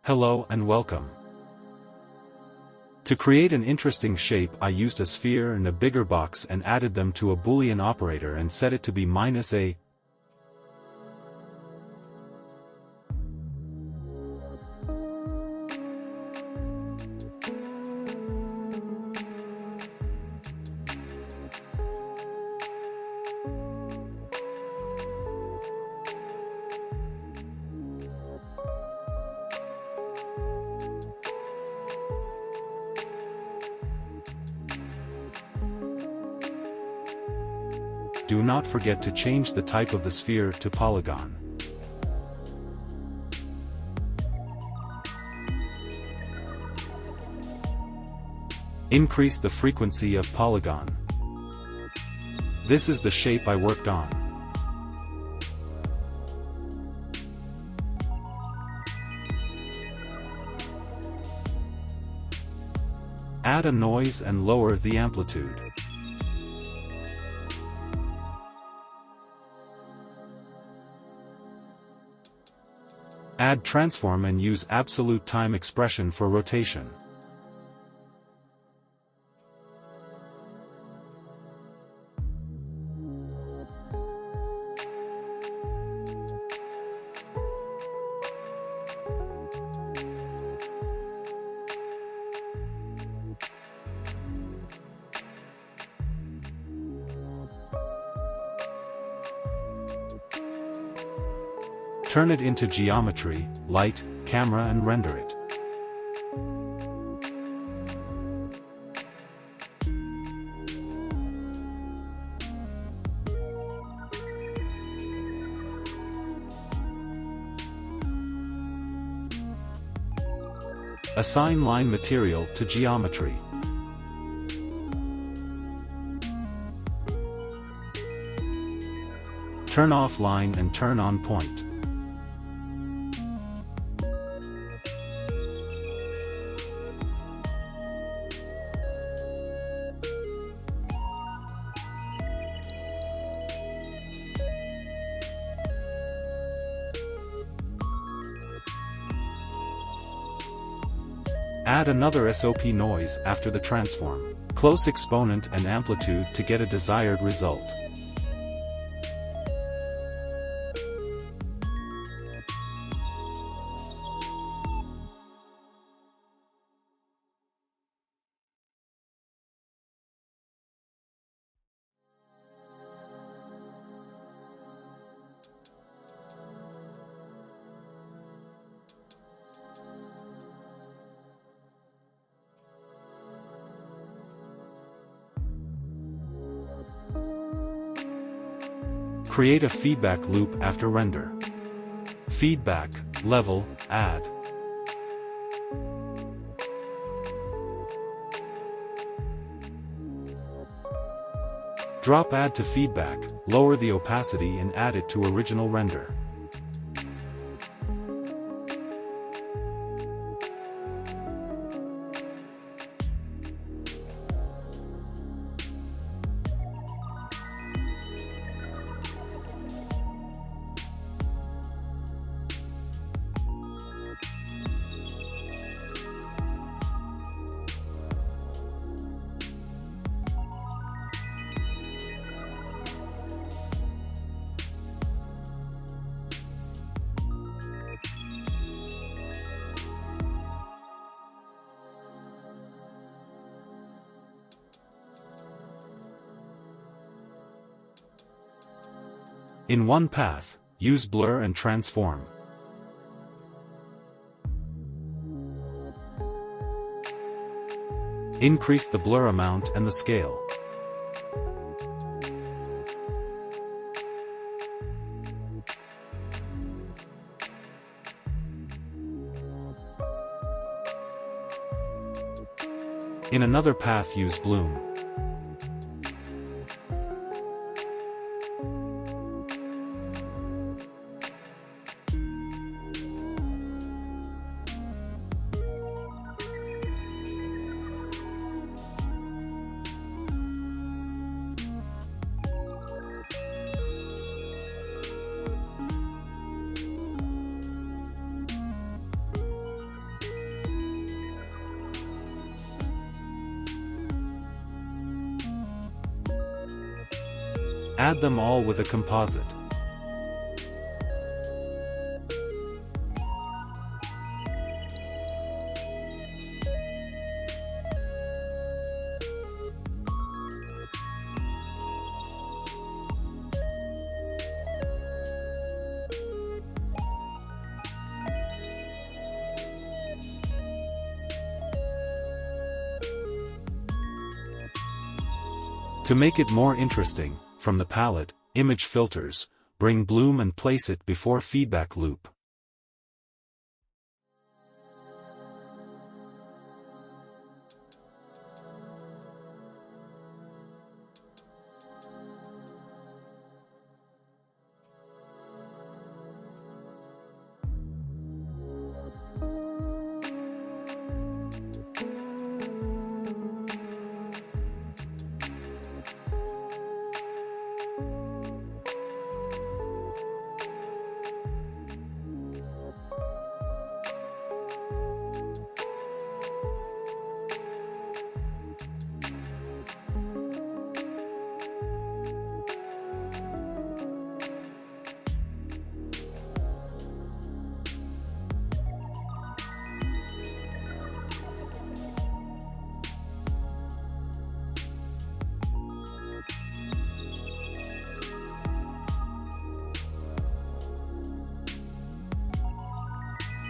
Hello and welcome. To create an interesting shape, I used a sphere and a bigger box and added them to a Boolean operator and set it to be -a. Do not forget to change the type of the sphere to polygon. Increase the frequency of polygon. This is the shape I worked on. Add a noise and lower the amplitude. Add transform and use absolute time expression for rotation. Turn it into geometry, light, camera and render it. Assign line material to geometry. Turn off line and turn on point. Add another SOP noise after the transform. Close exponent and amplitude to get a desired result. Create a feedback loop after render. Feedback, level, add. Drop add to feedback, lower the opacity and add it to original render. In one path, use blur and transform. Increase the blur amount and the scale. In another path, use bloom. Add them all with a composite. To make it more interesting, from the palette, Image Filters, bring bloom and place it before feedback loop.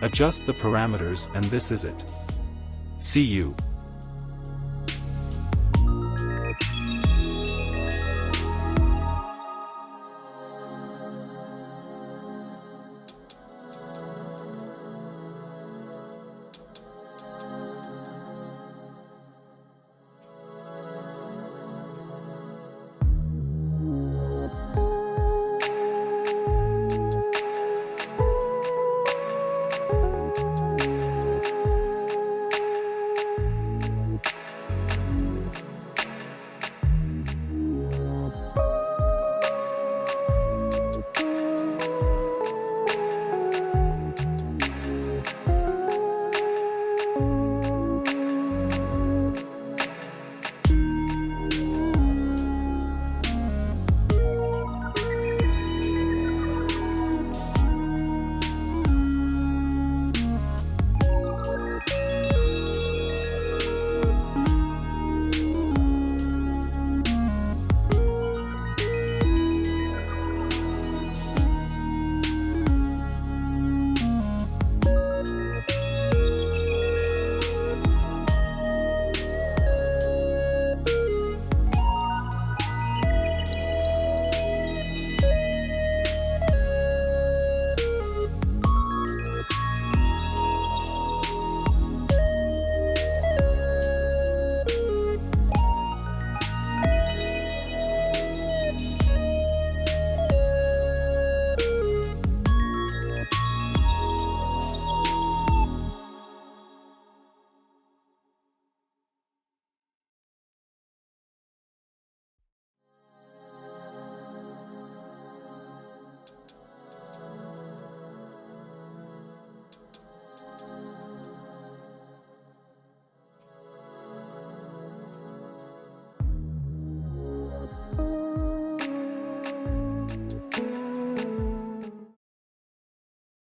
Adjust the parameters and this is it. See you.